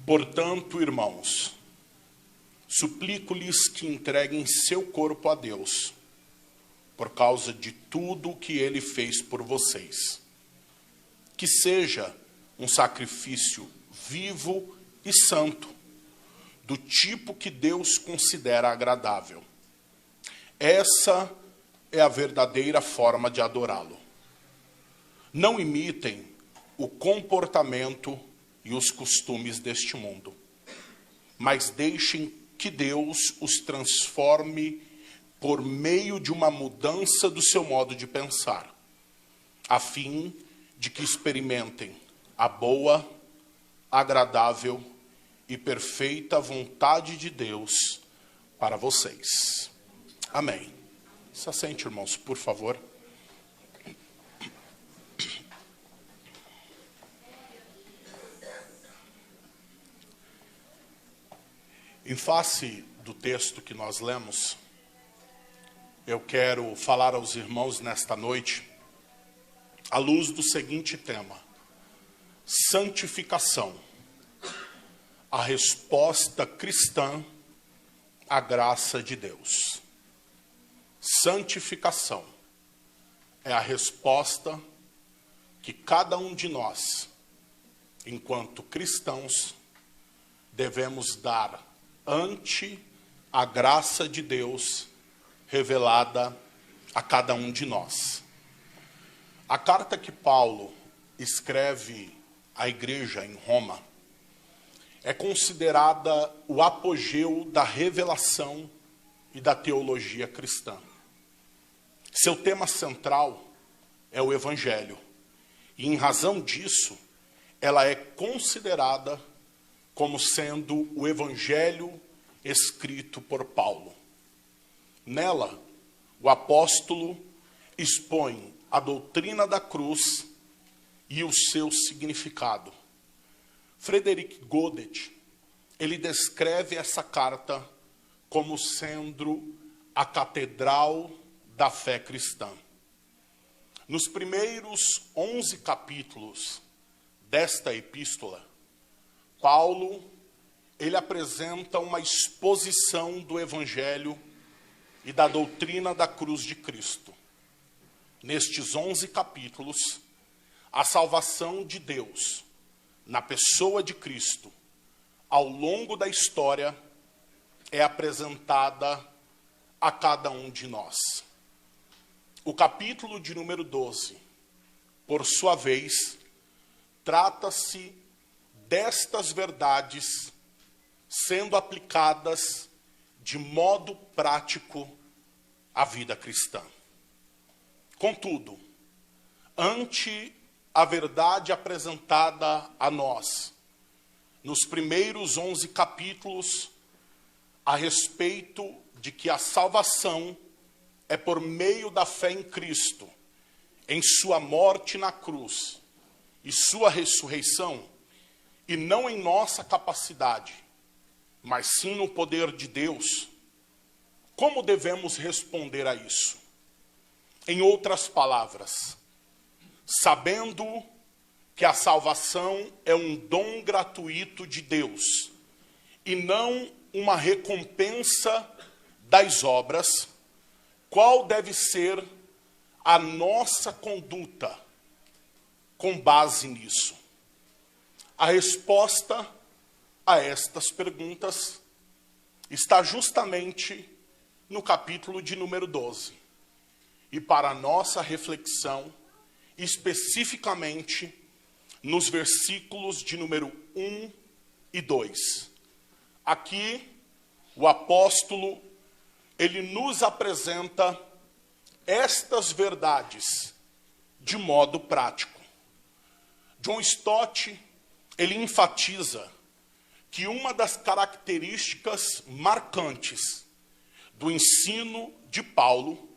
Portanto, irmãos, suplico-lhes que entreguem seu corpo a Deus, por causa de tudo o que ele fez por vocês. Que seja um sacrifício vivo e santo, do tipo que Deus considera agradável. Essa é a verdadeira forma de adorá-lo. Não imitem o comportamento e os costumes deste mundo, mas deixem que Deus os transforme por meio de uma mudança do seu modo de pensar, a fim de que experimentem a boa, agradável e perfeita vontade de Deus para vocês. Amém. Se assente, irmãos, por favor. Em face do texto que nós lemos, eu quero falar aos irmãos nesta noite, à luz do seguinte tema: santificação, a resposta cristã à graça de Deus. Santificação é a resposta que cada um de nós, enquanto cristãos, devemos dar ante a graça de Deus revelada a cada um de nós. A carta que Paulo escreve à igreja em Roma é considerada o apogeu da revelação e da teologia cristã. Seu tema central é o Evangelho, e em razão disso, ela é considerada como sendo o Evangelho escrito por Paulo. Nela, o apóstolo expõe a doutrina da cruz e o seu significado. Frederick Godet, ele descreve essa carta como sendo a catedral da fé cristã. Nos primeiros 11 capítulos desta epístola, Paulo, ele apresenta uma exposição do Evangelho e da doutrina da cruz de Cristo. Nestes 11 capítulos, a salvação de Deus, na pessoa de Cristo, ao longo da história, é apresentada a cada um de nós. O capítulo de número 12, por sua vez, trata-se destas verdades sendo aplicadas de modo prático à vida cristã. Contudo, ante a verdade apresentada a nós, nos primeiros 11 capítulos, a respeito de que a salvação é por meio da fé em Cristo, em sua morte na cruz e sua ressurreição, e não em nossa capacidade, mas sim no poder de Deus, como devemos responder a isso? Em outras palavras, sabendo que a salvação é um dom gratuito de Deus, e não uma recompensa das obras, qual deve ser a nossa conduta com base nisso? A resposta a estas perguntas está justamente no capítulo de número 12. E para a nossa reflexão, especificamente nos versículos de número 1 e 2. Aqui, o apóstolo, ele nos apresenta estas verdades de modo prático. John Stott, ele enfatiza que uma das características marcantes do ensino de Paulo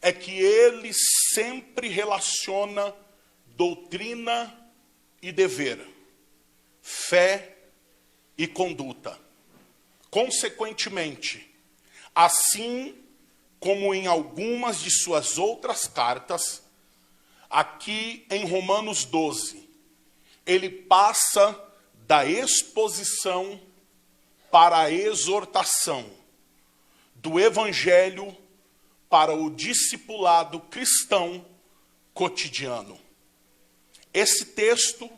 é que ele sempre relaciona doutrina e dever, fé e conduta. Consequentemente, assim como em algumas de suas outras cartas, aqui em Romanos 12, ele passa da exposição para a exortação, do evangelho para o discipulado cristão cotidiano. Esse texto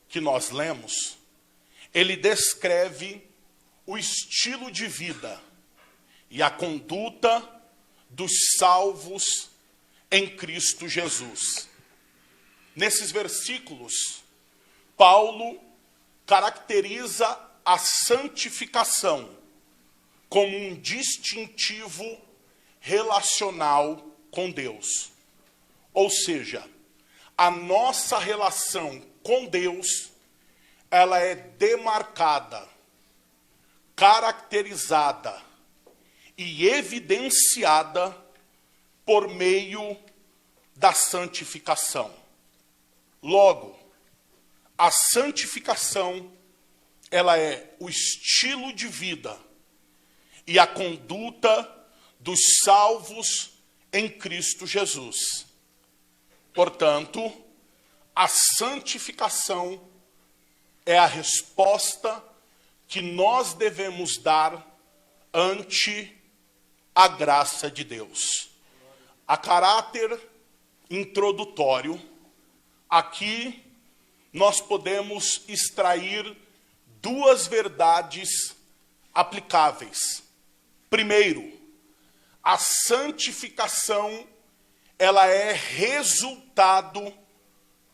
que nós lemos, ele descreve o estilo de vida e a conduta dos salvos em Cristo Jesus. Nesses versículos, Paulo caracteriza a santificação como um distintivo relacional com Deus. Ou seja, a nossa relação com Deus, ela é demarcada, caracterizada e evidenciada por meio da santificação. Logo, a santificação, ela é o estilo de vida e a conduta dos salvos em Cristo Jesus. Portanto, a santificação é a resposta que nós devemos dar ante a graça de Deus. A caráter introdutório, aqui nós podemos extrair duas verdades aplicáveis. Primeiro, a santificação, ela é resultado,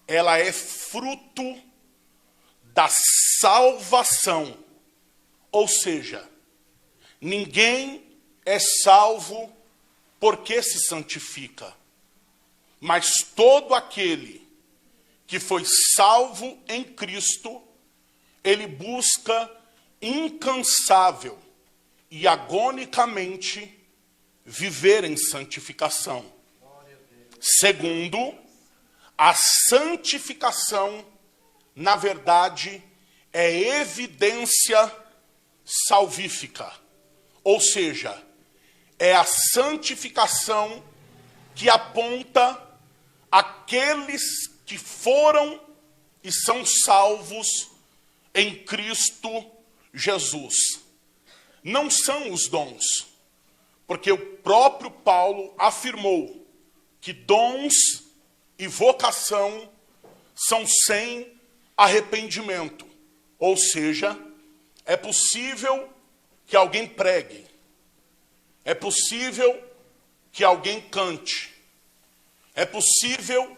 ela é fruto da salvação. Ou seja, ninguém é salvo porque se santifica, mas todo aquele que foi salvo em Cristo, ele busca incansável e agonicamente viver em santificação. Segundo, a santificação, na verdade, é evidência salvífica. Ou seja, é a santificação que aponta aqueles que foram e são salvos em Cristo Jesus. Não são os dons, porque o próprio Paulo afirmou que dons e vocação são sem arrependimento. Ou seja, é possível que alguém pregue, é possível que alguém cante, é possível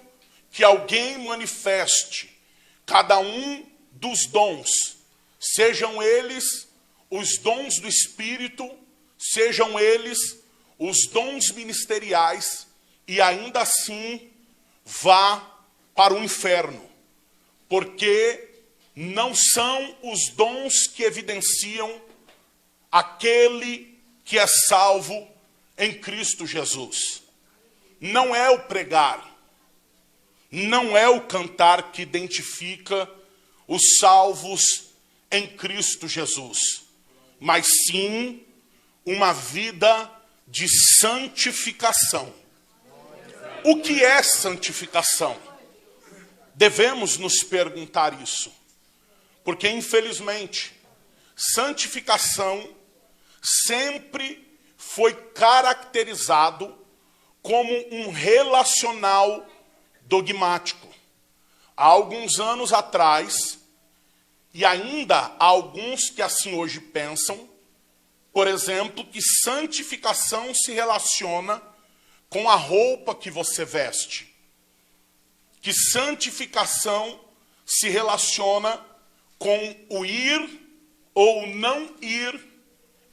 que alguém manifeste cada um dos dons, sejam eles os dons do Espírito, sejam eles os dons ministeriais, e ainda assim vá para o inferno, porque não são os dons que evidenciam aquele que é salvo em Cristo Jesus. Não é o pregar, não é o cantar que identifica os salvos em Cristo Jesus, mas sim uma vida de santificação. O que é santificação? Devemos nos perguntar isso, porque infelizmente santificação sempre foi caracterizado como um relacional dogmático. Há alguns anos atrás, e ainda há alguns que assim hoje pensam, por exemplo, que santificação se relaciona com a roupa que você veste, que santificação se relaciona com o ir ou não ir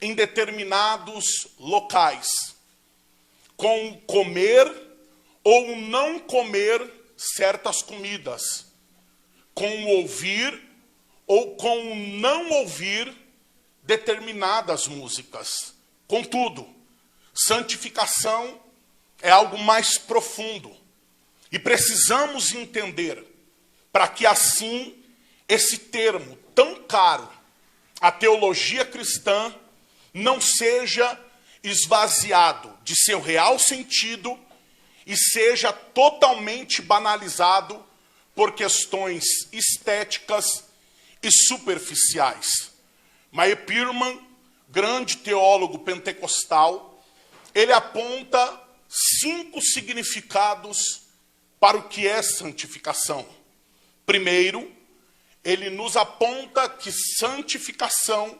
em determinados locais, com comer ou não comer certas comidas, com ouvir ou com não ouvir determinadas músicas. Contudo, santificação é algo mais profundo e precisamos entender para que assim esse termo tão caro à teologia cristã não seja esvaziado de seu real sentido e seja totalmente banalizado por questões estéticas e superficiais. Meyer Pirman, grande teólogo pentecostal, ele aponta 5 significados para o que é santificação. Primeiro, ele nos aponta que santificação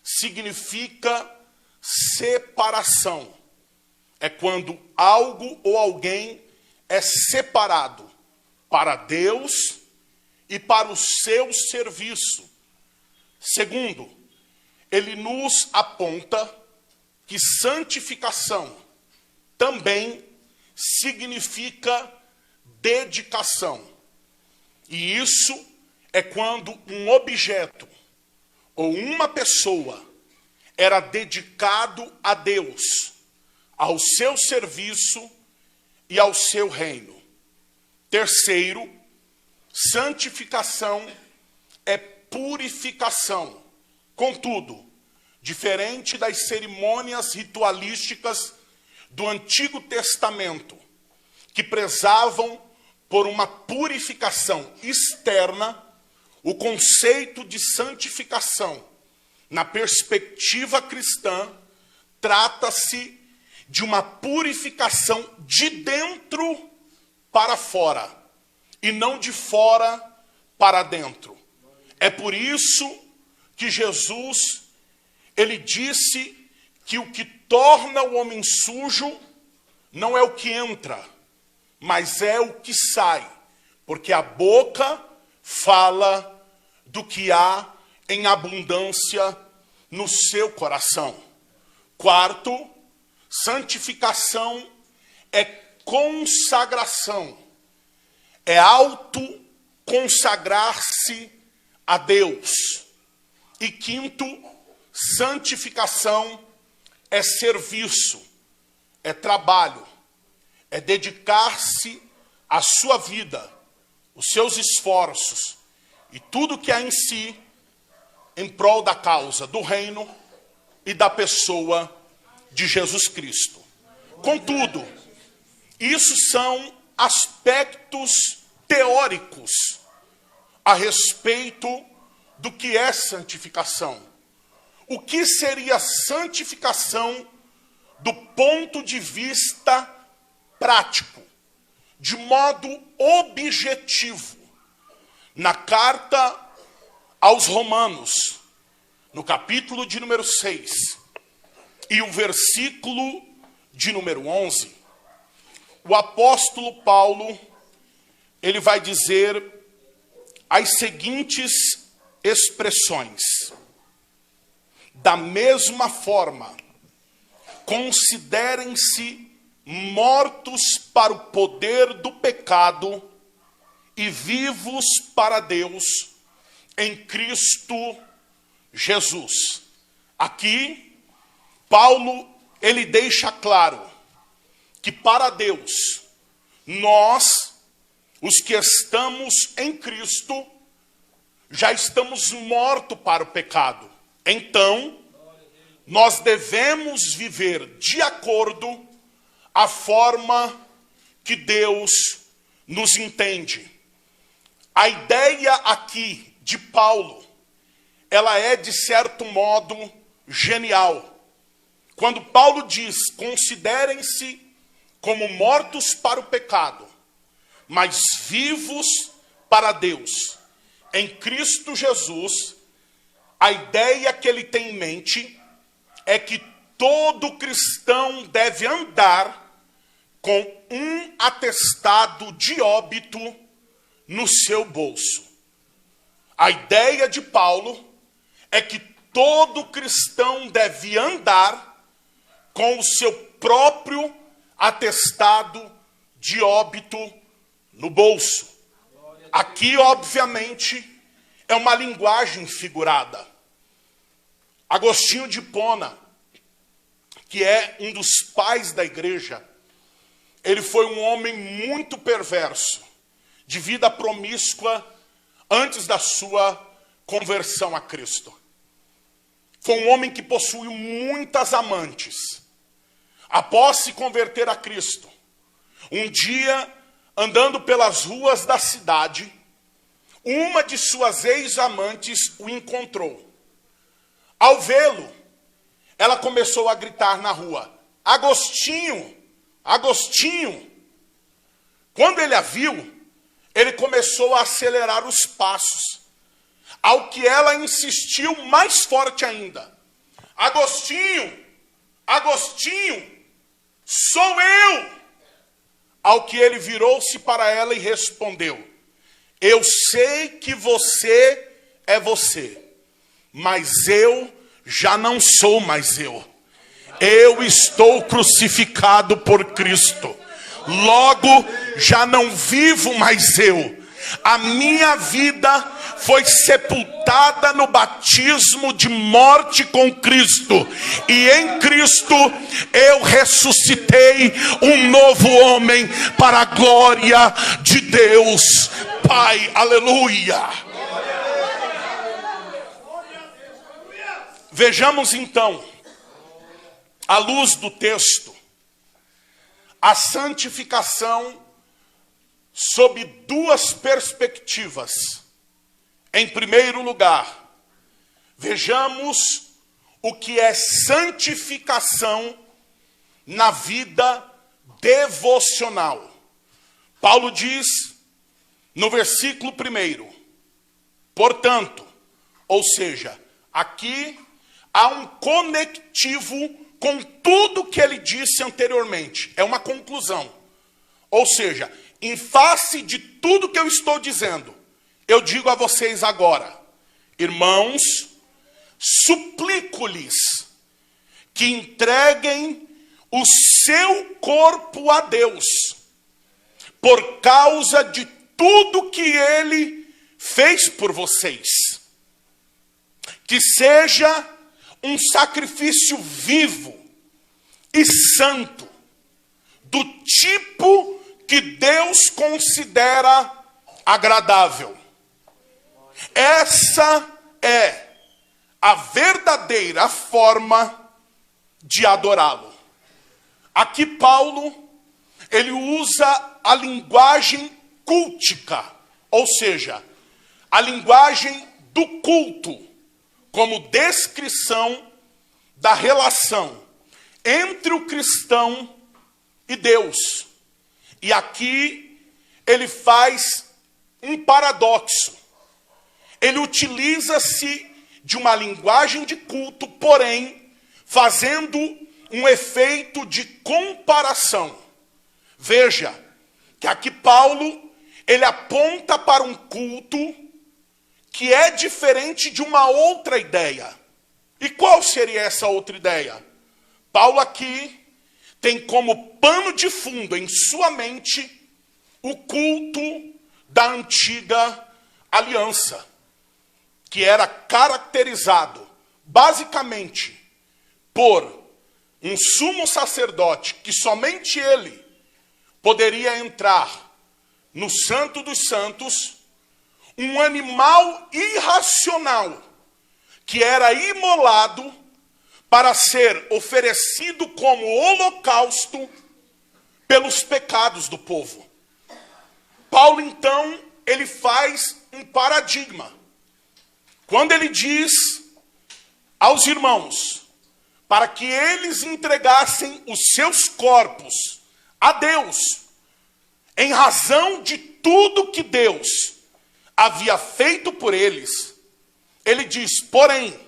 significa separação. É quando algo ou alguém é separado para Deus e para o seu serviço. Segundo, ele nos aponta que santificação também significa dedicação. E isso é quando um objeto ou uma pessoa era dedicado a Deus, ao seu serviço e ao seu reino. Terceiro, santificação é purificação. Contudo, diferente das cerimônias ritualísticas do Antigo Testamento, que prezavam por uma purificação externa, o conceito de santificação, na perspectiva cristã, trata-se de uma purificação de dentro para fora, e não de fora para dentro. É por isso que Jesus, ele disse que o que torna o homem sujo não é o que entra, mas é o que sai, porque a boca fala do que há em abundância no seu coração. Quarto, santificação é consagração, é auto-consagrar-se a Deus. E quinto, santificação é serviço, é trabalho, é dedicar-se à sua vida, os seus esforços e tudo que há em si em prol da causa do reino e da pessoa de Jesus Cristo. Contudo, isso são aspectos teóricos a respeito do que é santificação. O que seria santificação do ponto de vista prático, de modo objetivo? Na carta aos Romanos, no capítulo de número 6, e o versículo de número 11, o apóstolo Paulo, ele vai dizer as seguintes expressões: da mesma forma, considerem-se mortos para o poder do pecado e vivos para Deus em Cristo Jesus. Aqui, Paulo, ele deixa claro que para Deus, nós, os que estamos em Cristo, já estamos mortos para o pecado. Então, nós devemos viver de acordo à forma que Deus nos entende. A ideia aqui de Paulo, ela é de certo modo genial. Quando Paulo diz, considerem-se como mortos para o pecado, mas vivos para Deus, em Cristo Jesus, a ideia que ele tem em mente é que todo cristão deve andar com um atestado de óbito no seu bolso. A ideia de Paulo é que todo cristão deve andar com o seu próprio atestado de óbito no bolso. Aqui, obviamente, é uma linguagem figurada. Agostinho de Hipona, que é um dos pais da igreja, ele foi um homem muito perverso, de vida promíscua, antes da sua conversão a Cristo. Foi um homem que possuiu muitas amantes. Após se converter a Cristo, um dia, andando pelas ruas da cidade, uma de suas ex-amantes o encontrou. Ao vê-lo, ela começou a gritar na rua: Agostinho, Agostinho. Quando ele a viu, ele começou a acelerar os passos, ao que ela insistiu mais forte ainda: Agostinho, Agostinho, sou eu. Ao que ele virou-se para ela e respondeu: eu sei que você é você, mas eu já não sou mais eu. Eu estou crucificado por Cristo. Logo, já não vivo mais eu. A minha vida foi sepultada no batismo de morte com Cristo. E em Cristo eu ressuscitei um novo homem para a glória de Deus Pai. Aleluia. Vejamos então, à luz do texto, a santificação sob duas perspectivas. Em primeiro lugar, vejamos o que é santificação na vida devocional. Paulo diz no versículo 1, portanto, ou seja, aqui há um conectivo com tudo que ele disse anteriormente. É uma conclusão. Ou seja, em face de tudo que eu estou dizendo, eu digo a vocês agora: irmãos, suplico-lhes que entreguem o seu corpo a Deus, por causa de tudo que ele fez por vocês. Que seja um sacrifício vivo e santo, do tipo que Deus considera agradável. Essa é a verdadeira forma de adorá-lo. Aqui Paulo, ele usa a linguagem cultica, ou seja, a linguagem do culto, como descrição da relação entre o cristão e Deus. E aqui ele faz um paradoxo. Ele utiliza-se de uma linguagem de culto, porém fazendo um efeito de comparação. Veja que aqui Paulo, ele aponta para um culto que é diferente de uma outra ideia. E qual seria essa outra ideia? Paulo aqui tem como pano de fundo em sua mente o culto da antiga aliança, que era caracterizado basicamente por um sumo sacerdote, que somente ele poderia entrar no Santo dos Santos, um animal irracional que era imolado para ser oferecido como holocausto pelos pecados do povo. Paulo, então, ele faz um paradigma. Quando ele diz aos irmãos para que eles entregassem os seus corpos a Deus, em razão de tudo que Deus havia feito por eles, ele diz, porém,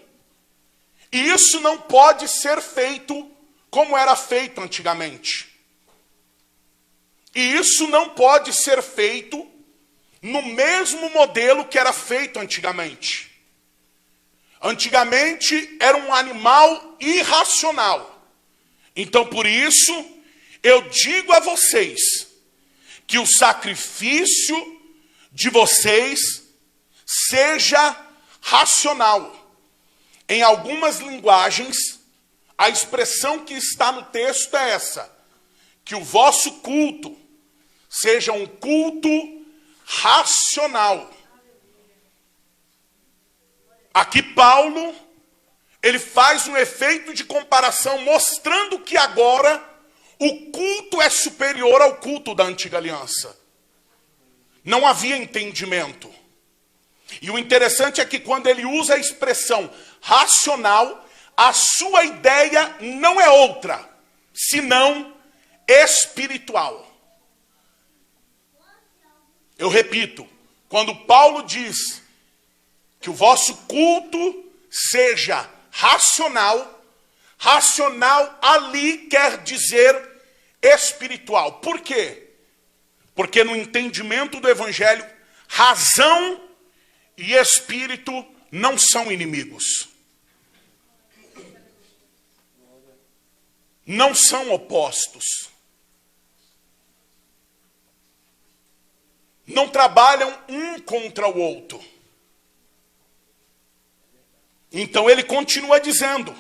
e isso não pode ser feito como era feito antigamente. E isso não pode ser feito no mesmo modelo que era feito antigamente. Antigamente era um animal irracional. Então, por isso, eu digo a vocês que o sacrifício de vocês seja racional. Em algumas linguagens, a expressão que está no texto é essa: que o vosso culto seja um culto racional. Aqui Paulo, ele faz um efeito de comparação, mostrando que agora o culto é superior ao culto da antiga aliança. Não havia entendimento. E o interessante é que quando ele usa a expressão racional, a sua ideia não é outra, senão espiritual. Eu repito, quando Paulo diz que o vosso culto seja racional, racional ali quer dizer espiritual. Por quê? Porque no entendimento do evangelho, razão e espírito não são inimigos. Não são opostos. Não trabalham um contra o outro. Então ele continua dizendo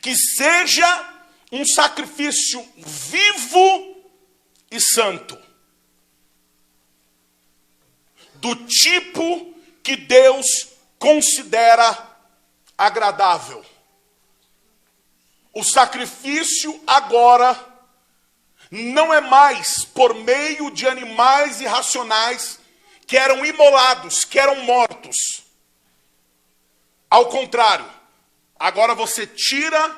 que seja um sacrifício vivo e santo, do tipo que Deus considera agradável. O sacrifício agora não é mais por meio de animais irracionais que eram imolados, que eram mortos. Ao contrário, agora você tira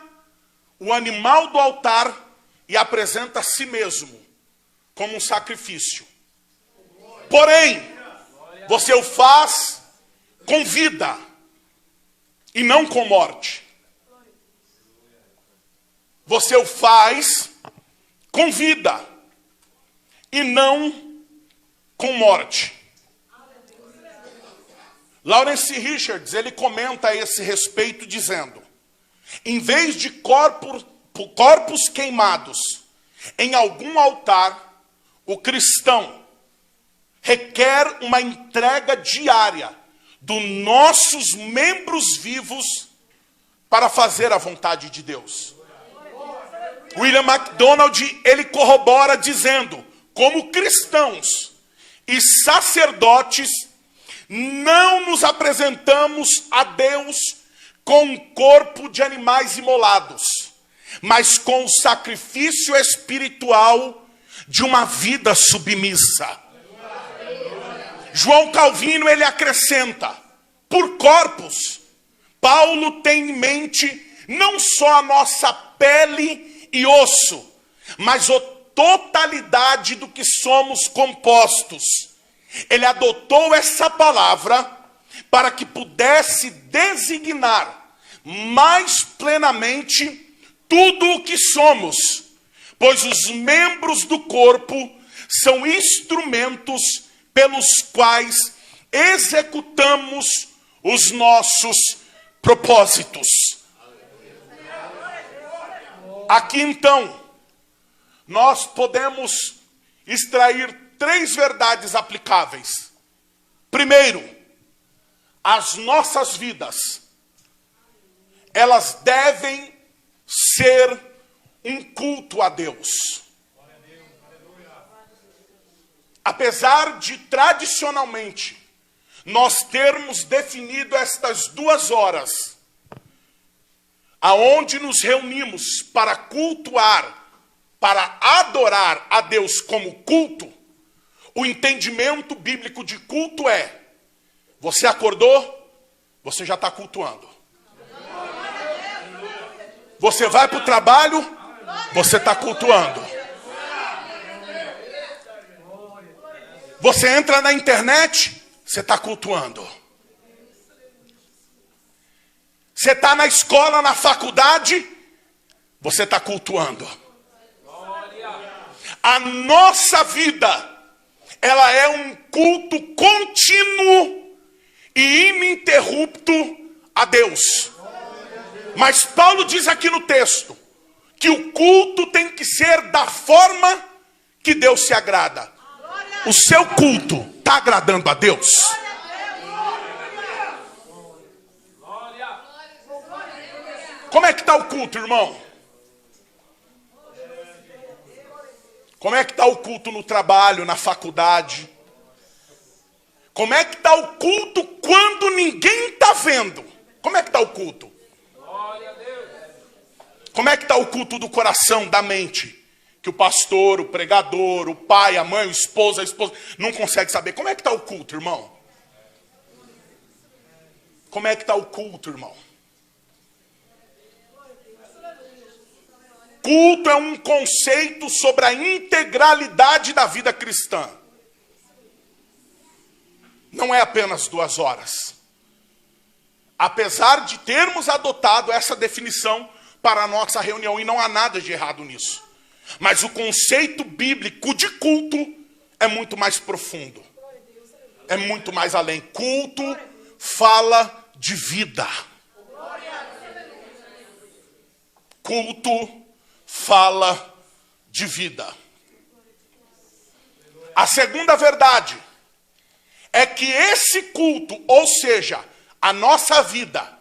o animal do altar e apresenta a si mesmo como um sacrifício. Porém, você o faz com vida e não com morte. Você o faz com vida e não com morte. Lawrence Richards, ele comenta a esse respeito dizendo: em vez de corpos queimados em algum altar, o cristão requer uma entrega diária dos nossos membros vivos para fazer a vontade de Deus. William MacDonald, ele corrobora dizendo: como cristãos e sacerdotes, não nos apresentamos a Deus com um corpo de animais imolados, mas com o sacrifício espiritual de uma vida submissa. João Calvino, ele acrescenta: por corpos, Paulo tem em mente não só a nossa pele e osso, mas a totalidade do que somos compostos. Ele adotou essa palavra para que pudesse designar mais plenamente tudo o que somos, pois os membros do corpo são instrumentos pelos quais executamos os nossos propósitos. Aqui então, nós podemos extrair 3 verdades aplicáveis. Primeiro, as nossas vidas, elas devem ser um culto a Deus. Apesar de tradicionalmente nós termos definido estas 2 horas, aonde nos reunimos para cultuar, para adorar a Deus como culto, o entendimento bíblico de culto é: você acordou, você já está cultuando. Você vai para o trabalho, você está cultuando. Você entra na internet, você está cultuando. Você está na escola, na faculdade, você está cultuando. A nossa vida, ela é um culto contínuo e ininterrupto a Deus. Mas Paulo diz aqui no texto que o culto tem que ser da forma que Deus se agrada. O seu culto está agradando a Deus? Como é que está o culto, irmão? Como é que está o culto no trabalho, na faculdade? Como é que está o culto quando ninguém está vendo? Como é que está o culto? Como é que está o culto do coração, da mente? Que o pastor, o pregador, o pai, a mãe, a esposa não consegue saber. Como é que está o culto, irmão? Como é que está o culto, irmão? Culto é um conceito sobre a integralidade da vida cristã. Não é apenas 2 horas. Apesar de termos adotado essa definição para a nossa reunião, e não há nada de errado nisso. Mas o conceito bíblico de culto é muito mais profundo. É muito mais além. Culto fala de vida. Culto fala de vida. A segunda verdade é que esse culto, ou seja, a nossa vida,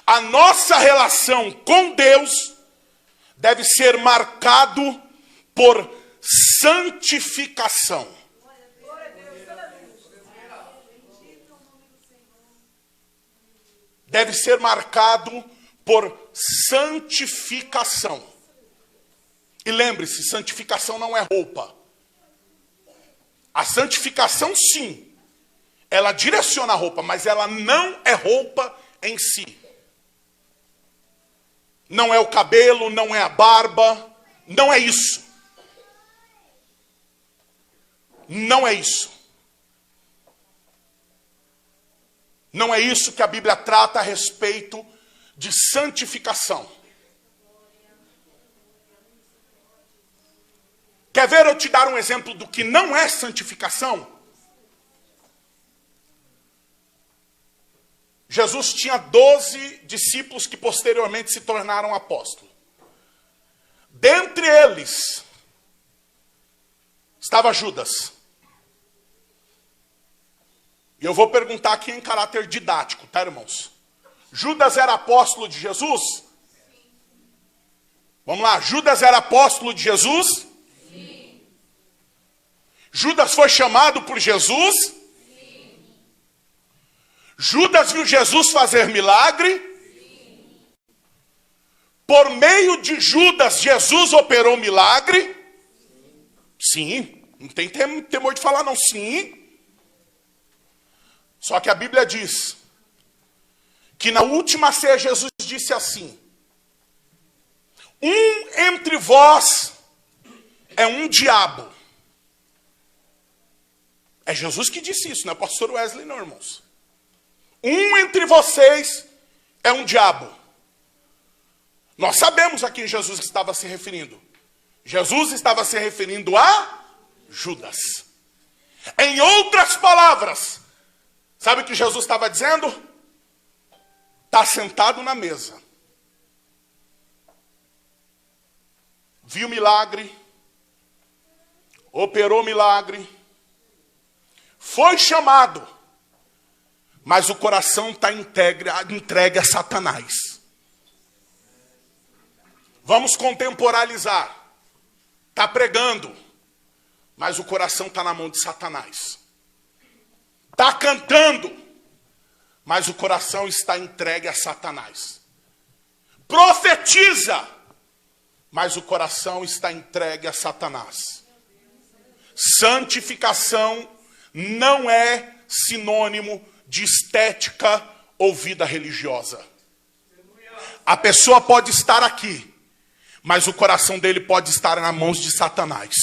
a nossa relação com Deus, deve ser marcado por santificação. Deve ser marcado por santificação. E lembre-se, santificação não é roupa. A santificação, sim, ela direciona a roupa, mas ela não é roupa em si. Não é o cabelo, não é a barba, não é isso. Não é isso. Não é isso que a Bíblia trata a respeito de santificação. Quer ver eu te dar um exemplo do que não é santificação? Jesus tinha 12 discípulos que posteriormente se tornaram apóstolos. Dentre eles estava Judas. E eu vou perguntar aqui em caráter didático, tá, irmãos? Judas era apóstolo de Jesus? Vamos lá, Judas era apóstolo de Jesus? Sim. Judas foi chamado por Jesus? Sim. Judas viu Jesus fazer milagre? Sim. Por meio de Judas, Jesus operou milagre? Sim. Não tem temor de falar não, sim. Só que a Bíblia diz que na última ceia Jesus disse assim: um entre vós é um diabo. É Jesus que disse isso, não é o pastor Wesley não, irmãos. Um entre vocês é um diabo. Nós sabemos a quem Jesus estava se referindo. Jesus estava se referindo a Judas. Em outras palavras, sabe o que Jesus estava dizendo? Está sentado na mesa. Viu milagre. Operou milagre. Foi chamado. Mas o coração está entregue a Satanás. Vamos contemporalizar. Está pregando. Mas o coração está na mão de Satanás. Está cantando, mas o coração está entregue a Satanás. Profetiza, mas o coração está entregue a Satanás. Santificação não é sinônimo de estética ou vida religiosa. A pessoa pode estar aqui, mas o coração dele pode estar nas mãos de Satanás.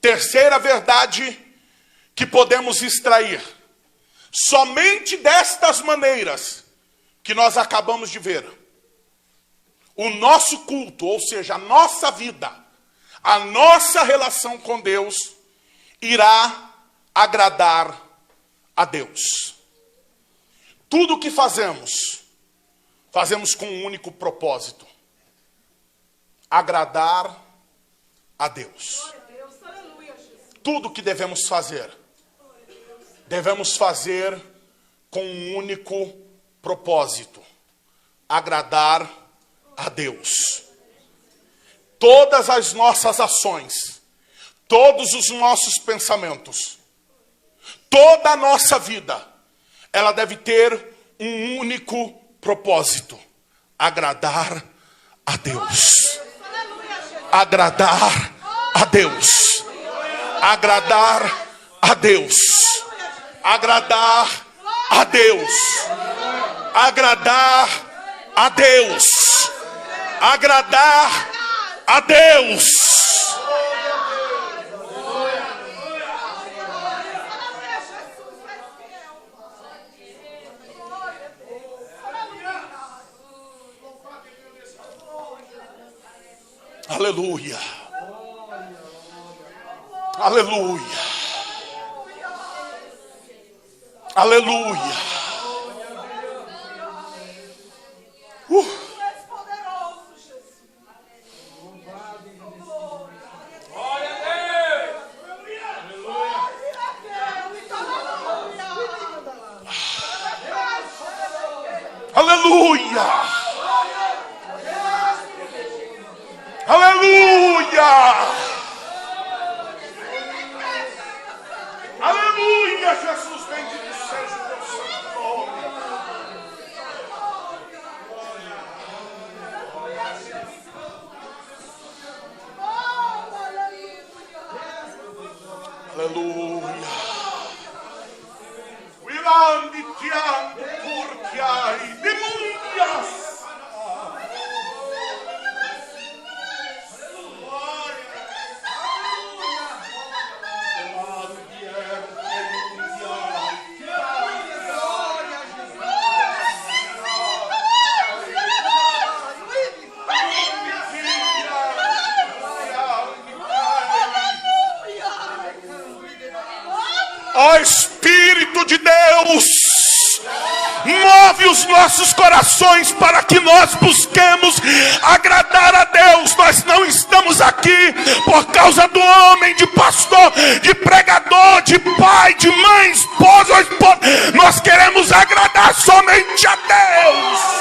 Terceira verdade que podemos extrair. Somente destas maneiras que nós acabamos de ver, o nosso culto, ou seja, a nossa vida, a nossa relação com Deus, irá agradar a Deus. Tudo o que fazemos, fazemos com um único propósito: agradar a Deus. Tudo que devemos fazer com um único propósito: agradar a Deus. Todas as nossas ações, todos os nossos pensamentos, toda a nossa vida, ela deve ter um único propósito: agradar a Deus. Agradar a Deus. Agradar a Deus. Agradar a Deus. Agradar a Deus. Agradar a Deus. Aleluia. Aleluia. Aleluia. Aleluia. Aleluia. Aleluia, Jesus, bendito seja o teu santo nome. Aleluia. Wilandi tiando curtiai demonias. Ó Espírito de Deus, move os nossos corações para que nós busquemos agradar a Deus. Nós não estamos aqui por causa do homem, de pastor, de pregador, de pai, de mãe, esposa ou esposa. Nós queremos agradar somente a Deus.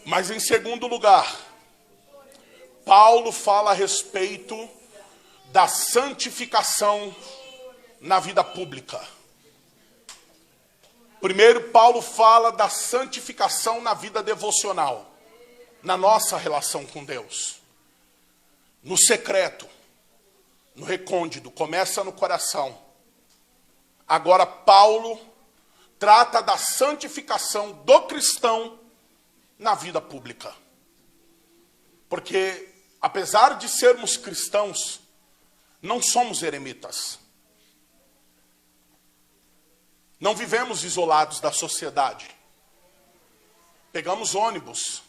Mas em segundo lugar, Paulo fala a respeito da santificação na vida pública. Primeiro, Paulo fala da santificação na vida devocional, na nossa relação com Deus. No secreto, no recôndito, começa no coração. Agora, Paulo trata da santificação do cristão na vida pública. Porque, apesar de sermos cristãos, não somos eremitas. Não vivemos isolados da sociedade. Pegamos ônibus,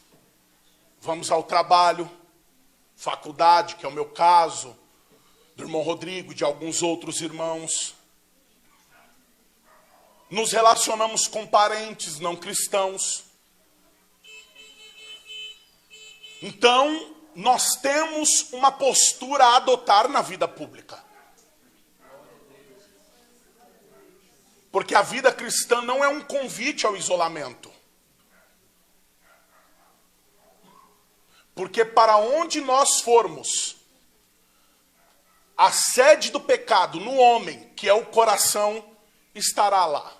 vamos ao trabalho, faculdade, que é o meu caso, do irmão Rodrigo e de alguns outros irmãos. Nos relacionamos com parentes não cristãos. Então, nós temos uma postura a adotar na vida pública. Porque a vida cristã não é um convite ao isolamento. Porque para onde nós formos, a sede do pecado no homem, que é o coração, estará lá.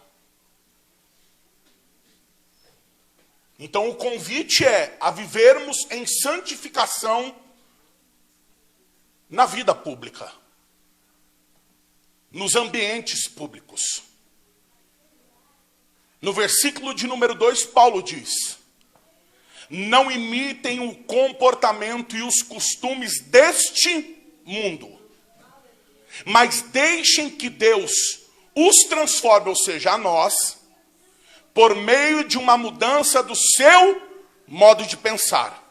Então o convite é a vivermos em santificação na vida pública, nos ambientes públicos. No versículo de número 2, Paulo diz: não imitem o comportamento e os costumes deste mundo, mas deixem que Deus os transforme, ou seja, a nós, por meio de uma mudança do seu modo de pensar,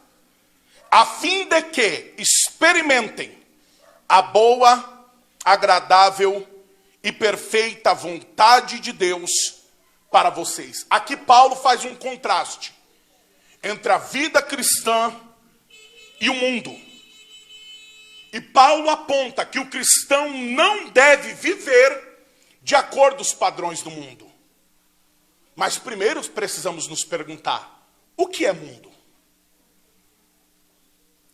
a fim de que experimentem a boa, agradável e perfeita vontade de Deus para vocês. Aqui Paulo faz um contraste entre a vida cristã e o mundo. E Paulo aponta que o cristão não deve viver de acordo com os padrões do mundo. Mas primeiro precisamos nos perguntar, o que é mundo?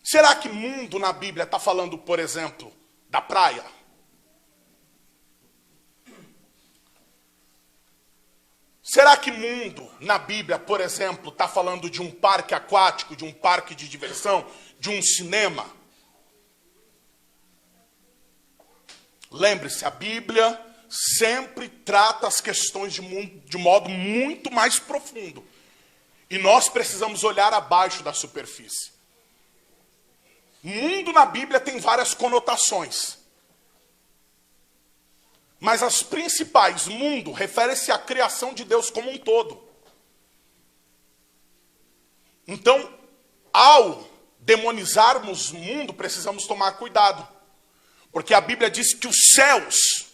Será que mundo na Bíblia está falando, por exemplo, da praia? Será que mundo na Bíblia, por exemplo, está falando de um parque aquático, de um parque de diversão, de um cinema? Lembre-se, a Bíblia sempre trata as questões de mundo de modo muito mais profundo. E nós precisamos olhar abaixo da superfície. Mundo na Bíblia tem várias conotações. Mas as principais, mundo, refere-se à criação de Deus como um todo. Então, ao demonizarmos o mundo, precisamos tomar cuidado. Porque a Bíblia diz que os céus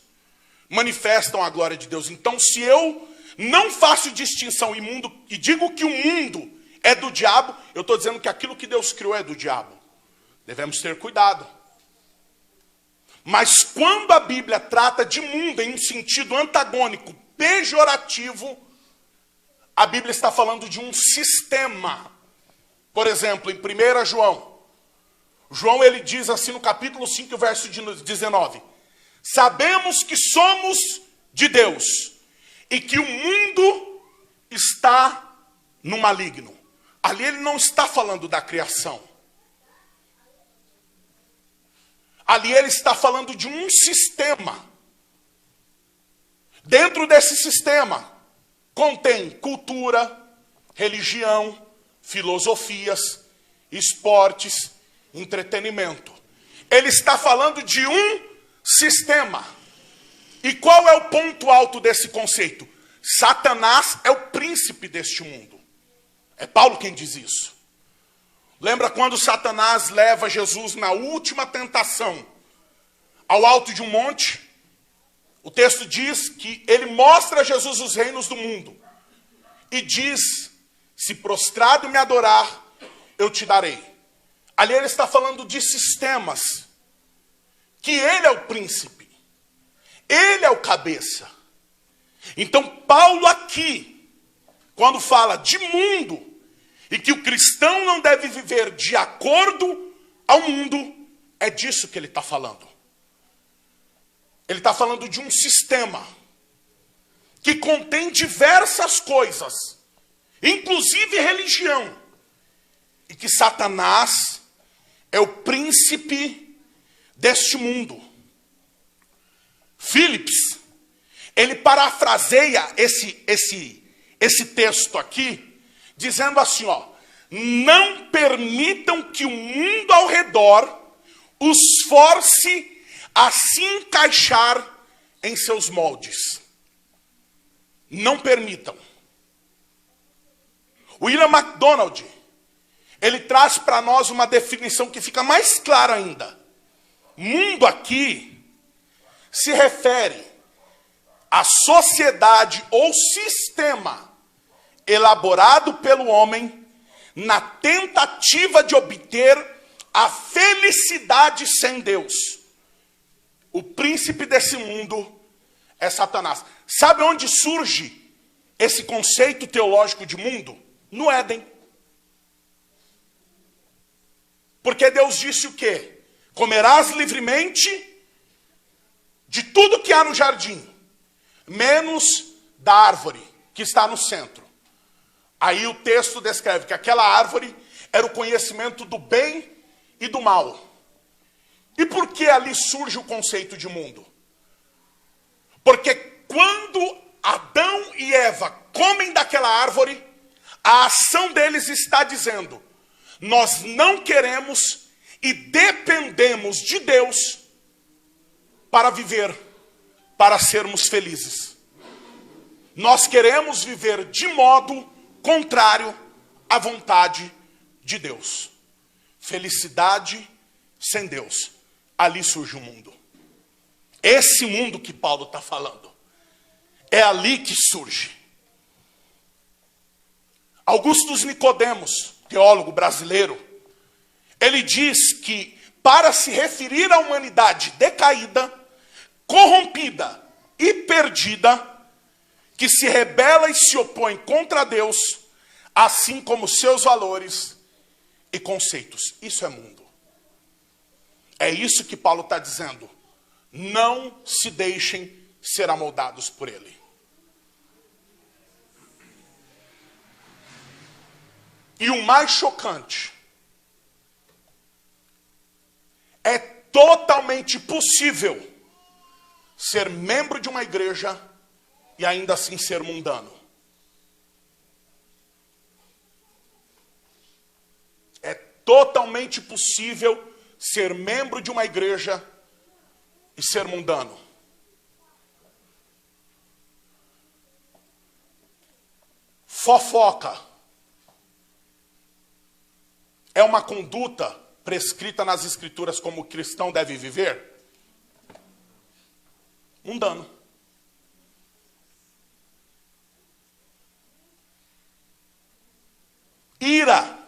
manifestam a glória de Deus. Então, se eu não faço distinção em mundo e digo que o mundo é do diabo, eu estou dizendo que aquilo que Deus criou é do diabo. Devemos ter cuidado. Mas quando a Bíblia trata de mundo em um sentido antagônico, pejorativo, a Bíblia está falando de um sistema. Por exemplo, em 1 João ele diz assim no capítulo 5, verso 19: sabemos que somos de Deus e que o mundo está no maligno. Ali ele não está falando da criação. Ali ele está falando de um sistema. Dentro desse sistema contém cultura, religião, filosofias, esportes, entretenimento. Ele está falando de um sistema. E qual é o ponto alto desse conceito? Satanás é o príncipe deste mundo. É Paulo quem diz isso. Lembra quando Satanás leva Jesus na última tentação ao alto de um monte? O texto diz que ele mostra a Jesus os reinos do mundo. E diz, se prostrado me adorar, eu te darei. Ali ele está falando de sistemas. Que ele é o príncipe. Ele é o cabeça. Então Paulo aqui, quando fala de mundo, e que o cristão não deve viver de acordo ao mundo, é disso que ele está falando. Ele está falando de um sistema que contém diversas coisas, inclusive religião, e que Satanás é o príncipe deste mundo. Phillips, ele parafraseia esse texto aqui, dizendo assim, não permitam que o mundo ao redor os force a se encaixar em seus moldes. Não permitam. William MacDonald, ele traz para nós uma definição que fica mais clara ainda. Mundo aqui se refere à sociedade ou sistema elaborado pelo homem na tentativa de obter a felicidade sem Deus. O príncipe desse mundo é Satanás. Sabe onde surge esse conceito teológico de mundo? No Éden. Porque Deus disse o quê? Comerás livremente de tudo que há no jardim, menos da árvore que está no centro. Aí o texto descreve que aquela árvore era o conhecimento do bem e do mal. E por que ali surge o conceito de mundo? Porque quando Adão e Eva comem daquela árvore, a ação deles está dizendo: nós não queremos e dependemos de Deus para viver, para sermos felizes. Nós queremos viver de modo contrário à vontade de Deus. Felicidade sem Deus. Ali surge o mundo. Esse mundo que Paulo está falando. É ali que surge. Augustus Nicodemos, teólogo brasileiro, ele diz que para se referir à humanidade decaída, corrompida e perdida, que se rebela e se opõe contra Deus, assim como seus valores e conceitos. Isso é mundo. É isso que Paulo está dizendo. Não se deixem ser amoldados por ele. E o mais chocante, é totalmente possível ser membro de uma igreja e ainda assim ser mundano. É totalmente possível ser membro de uma igreja e ser mundano. Fofoca é uma conduta prescrita nas escrituras como o cristão deve viver? Mundano. Ira,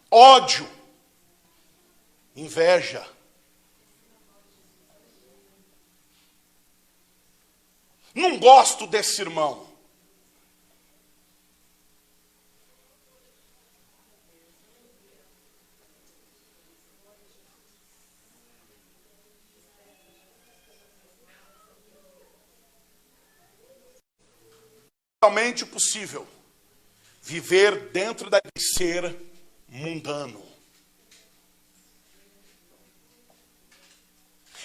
ódio, inveja. Não gosto desse irmão. Totalmente possível viver dentro da ser mundano.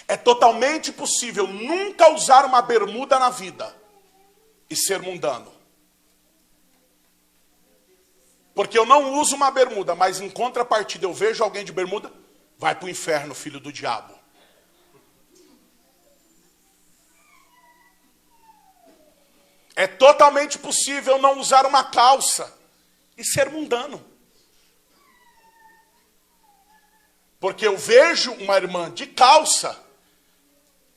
É totalmente possível nunca usar uma bermuda na vida e ser mundano. Porque eu não uso uma bermuda, mas em contrapartida eu vejo alguém de bermuda, vai para o inferno, filho do diabo. É totalmente possível não usar uma calça e ser mundano. Porque eu vejo uma irmã de calça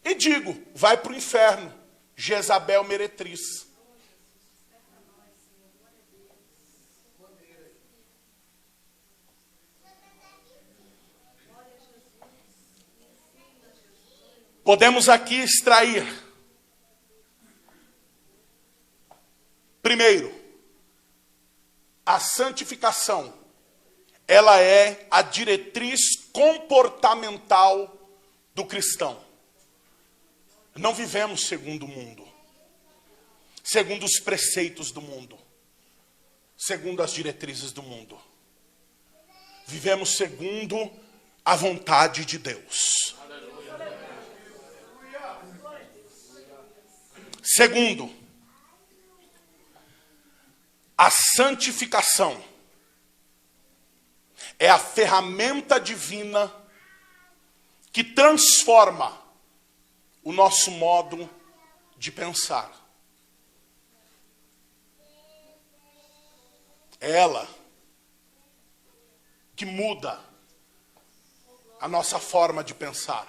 e digo, vai para o inferno, Jezabel meretriz. Podemos aqui extrair, primeiro, a santificação, ela é a diretriz comportamental do cristão. Não vivemos segundo o mundo, segundo os preceitos do mundo, segundo as diretrizes do mundo. Vivemos segundo a vontade de Deus. Segundo, a santificação é a ferramenta divina que transforma o nosso modo de pensar. É ela que muda a nossa forma de pensar,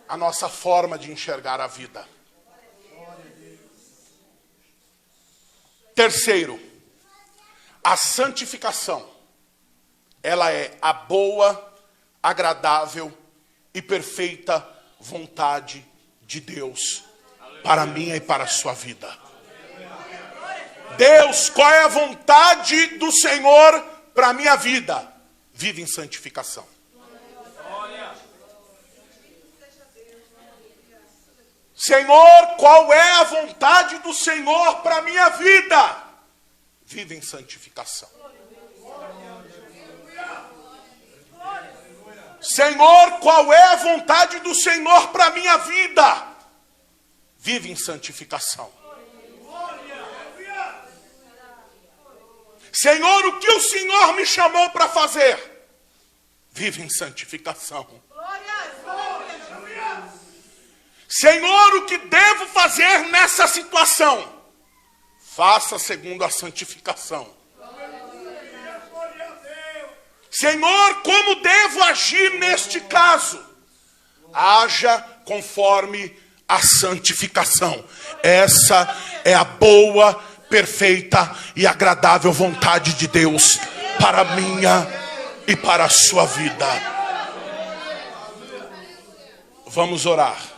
a nossa forma de enxergar a vida. Terceiro, a santificação, ela é a boa, agradável e perfeita vontade de Deus para a minha e para a sua vida. Deus, qual é a vontade do Senhor para a minha vida? Vive em santificação. Senhor, qual é a vontade do Senhor para a minha vida? Vive em santificação. Senhor, qual é a vontade do Senhor para a minha vida? Vive em santificação. Senhor, o que o Senhor me chamou para fazer? Vive em santificação. Senhor, o que devo fazer nessa situação? Faça segundo a santificação. Senhor, como devo agir neste caso? Haja conforme a santificação. Essa é a boa, perfeita e agradável vontade de Deus para a minha e para a sua vida. Vamos orar.